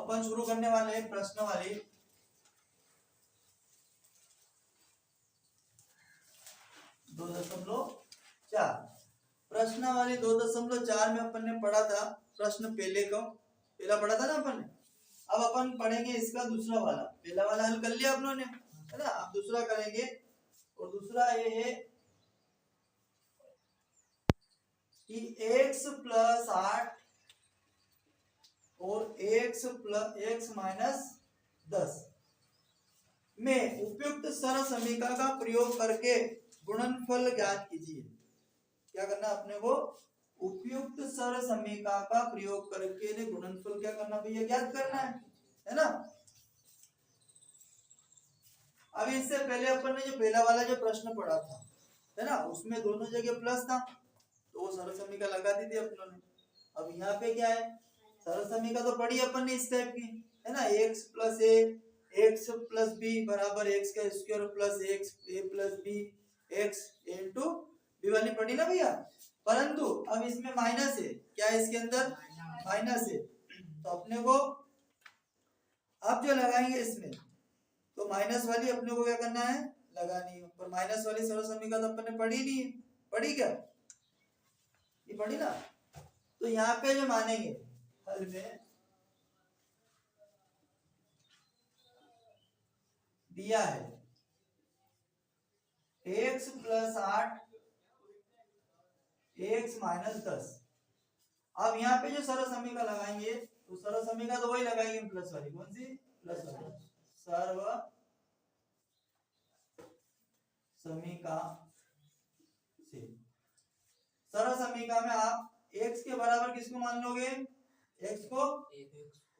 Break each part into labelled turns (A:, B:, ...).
A: अपन शुरू करने वाले हैं प्रश्न वाली 2.4। प्रश्न वाली 2.4 में अपन ने पढ़ा था प्रश्न पहला पढ़ा था ना अपन ने। अब अपन पढ़ेंगे इसका दूसरा वाला। पहला वाला हल कर लिया अपनों ने, है ना। अब दूसरा करेंगे और दूसरा ये है कि x + 8 और x - 10 में उपयुक्त सरल समीकरण का प्रयोग करके गुणनफल ज्ञात कीजिए। क्या करना अपने को? उपयुक्त सरल समीकरण का प्रयोग करके गुणनफल क्या करना भैया? ज्ञात करना है ना। अब इससे पहले अपन ने जो पहला वाला जो प्रश्न पढ़ा था, है ना, उसमें दोनों जगह प्लस था तो वो सरल समीकरण लगा दी थी अपनों ने। अब यहाँ पे क्या है? सरल समीकरण तो पढ़ी अपन ने इस टाइप की, है ना। x + a x + b बराबर x² + x a + b x into b वाली पढ़ी ना भैया। परंतु अब इसमें माइनस है। क्या है इसके अंदर? माइनस है। तो अपने को अब जो लगाएंगे इसमें तो माइनस वाली अपने को क्या करना है? लगानी है। पर माइनस वाली सरल समीकरण तो अपन ने पढ़ी नहीं है। पढ़ी क्या? ये पढ़ी ना। तो यहाँ पे जो मानेंगे हल में दिया है x + 8 x - 10। अब यहाँ पे जो सरल समीकरण लगाएंगे तो सरल समीकरण तो वही लगाएंगे प्लस वाली। कौन सी? प्लस वाली सर्व समीकरण से। सरल समीकरण में आप x के बराबर किसको मान लोगे? x को,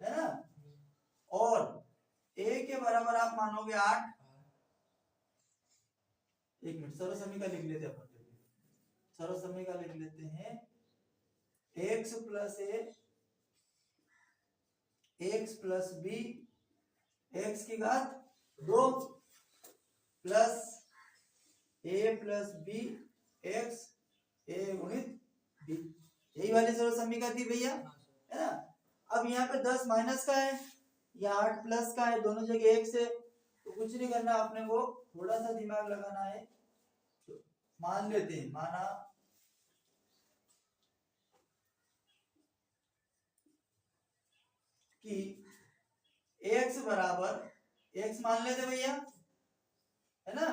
A: है ना। और a के बराबर आप मानोगे 8। एक मिनट, सरल समीकरण लिख लेते हैं अपन। सरल समीकरण लिख लेते हैं x + a x + b x की घात 2 plus a + b x a गुणित b। यही वाली सरल समीकरण थी भैया, है ना। अब यहाँ पे 10 माइनस का है, यहाँ 8 प्लस का है, दोनों जगह x है। तो कुछ नहीं करना अपने को, थोड़ा सा दिमाग लगाना है। तो मान लेते हैं, माना कि x बराबर x मान लेते भैया, है ना।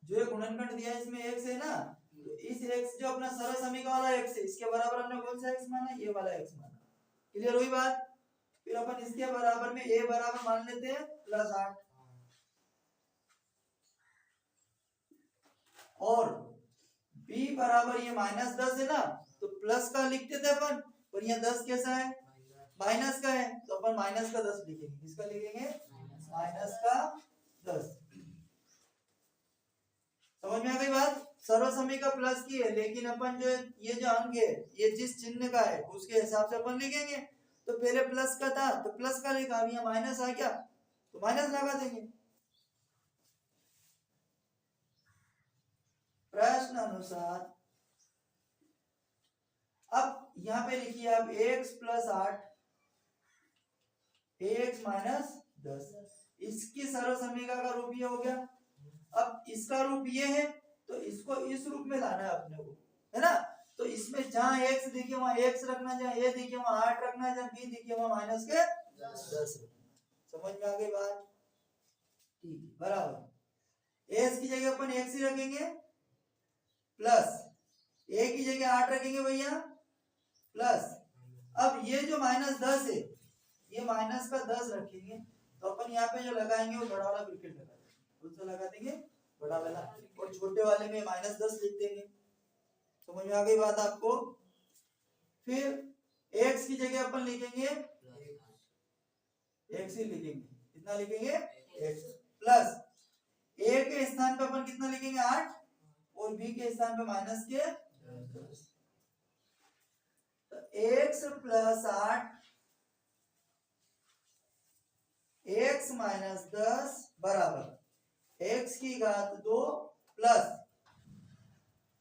A: जो ये गुणनखंड दिया है इसमें x है ना, तो इस x जो अपना सरल समीकरण वाला x है इसके बराबर हमने कौन सा x माना? ये वाला x माना। क्लियर हुई बात? फिर अपन इसके बराबर में a बराबर मान लेते हैं +8 और b बराबर ये -10 है ना, तो प्लस का लिखते थे अपन, पर यहाँ 10 कैसा है? माइनस का है, तो अपन -10 लिखेंगे। किसका लिखेंगे? -10। समझ में आ गई बात? सरल समीकरण प्लस की है, लेकिन अपन जो ये जो अंक है ये जिस चिन्ह का है उसके हिसाब से अपन लिखेंगे। तो पहले प्लस का था तो प्लस का लिखा, अब यहाँ माइनस आ गया तो माइनस लगा देंगे। प्रश्न अनुसार अब यहाँ पे लिखिए आप x + 8 x - 10। इसकी सरल समीकरण का रूप ये हो गया। अब इसका रूप ये है तो इसको इस रूप में लाना है अपने को, है ना। तो इसमें जहां x दिखे वहां x रखना, जहां a दिखे वहां 8 रखना, जहां b दिखे वहां -10। समझ में आ गई बात? ठीक है, बराबर s की जगह अपन x ही रखेंगे प्लस a की जगह 8 रखेंगे भैया प्लस। अब ये जो -10 है ये माइनस का 10 रखेंगे तो अपन यहाँ पे जो लगाएंगे वो बड़ा वाला ब्रैकेट लगा देंगे। कौन सा लगा देंगे? बड़ा वाला। और छोटे वाले में -10 लिख देंगे। समझ में आ गई बात आपको? फिर x की जगह अपन लिखेंगे x ही लिखेंगे। कितना लिखेंगे? x प्लस a के स्थान पे अपन कितना लिखेंगे? 8 और b के स्थान पे -10। तो x + 8 x - 10 बराबर x की घात 2 प्लस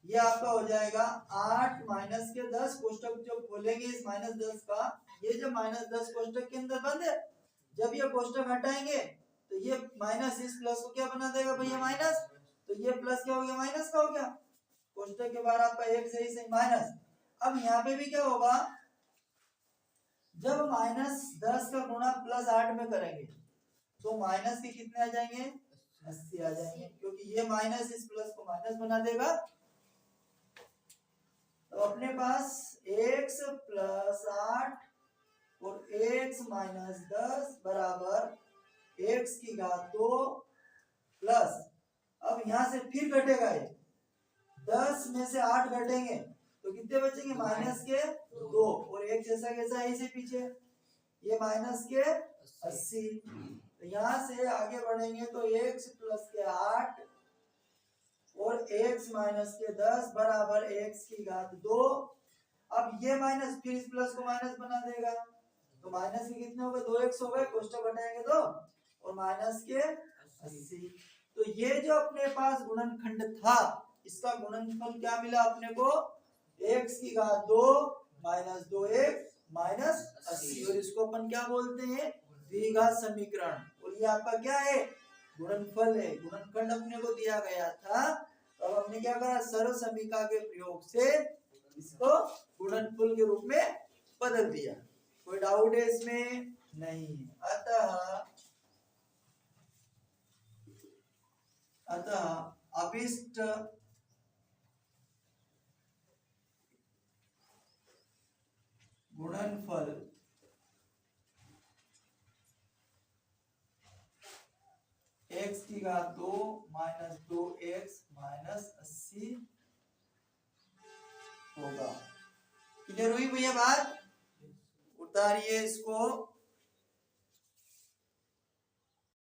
A: ये आपका हो जाएगा 8 -10 कोष्टक जो खोलेंगे इस -10 का, ये जो -10 कोष्टक के अंदर बंद है जब ये कोष्टक हटाएंगे तो ये माइनस इस प्लस को क्या बना देगा भैया माइनस, तो ये प्लस क्या हो गया माइनस का हो गया, कोष्टक के बाद आपका एक सही सही माइनस। अब यहाँ पे भी क्या होगा, जब -10 का गुणा +8 में करेंगे तो माइनस के कितने आ जाएंगे 80 आ जाएंगे, क्योंकि ये माइनस इस प्लस को माइनस बना देगा। तो अपने पास x + 8 और x - 10 बराबर x की घात 2 प्लस, अब यहां से फिर घटेगा ये 10 में से 8 घटेंगे तो कितने बचेंगे माइनस के 2 और एक जैसा कैसा है इसे पीछे, ये माइनस के 80। तो यहाँ से आगे बढ़ेंगे तो x + 8 और x - 10 बराबर x की घात 2। अब ये माइनस फिर इस प्लस को माइनस बना देगा, तो माइनस के कितने हो गए 2x हो गए, कोष्टक हटाएंगे तो, और माइनस के 80। तो ये जो अपने पास गुणनखंड था इसका गुणनफल क्या मिला अपने को, x की घात 2 - 2x - 80, और इसको अपन क्या बोलते हैं द्विघात समीकरण। और ये आपका क्या है गुणनफल है, गुणनखंड अपने को दिया गया था, तो अब हमने क्या करा सर्व समीकरण के प्रयोग से इसको गुणनफल के रूप में बदल दिया। कोई डाउट है इसमें नहीं। अतः अभिष्ट गुणनफल x की घात 2 - 2x - 80 होगा। क्लियर हुई भैया बात, उतारिए इसको।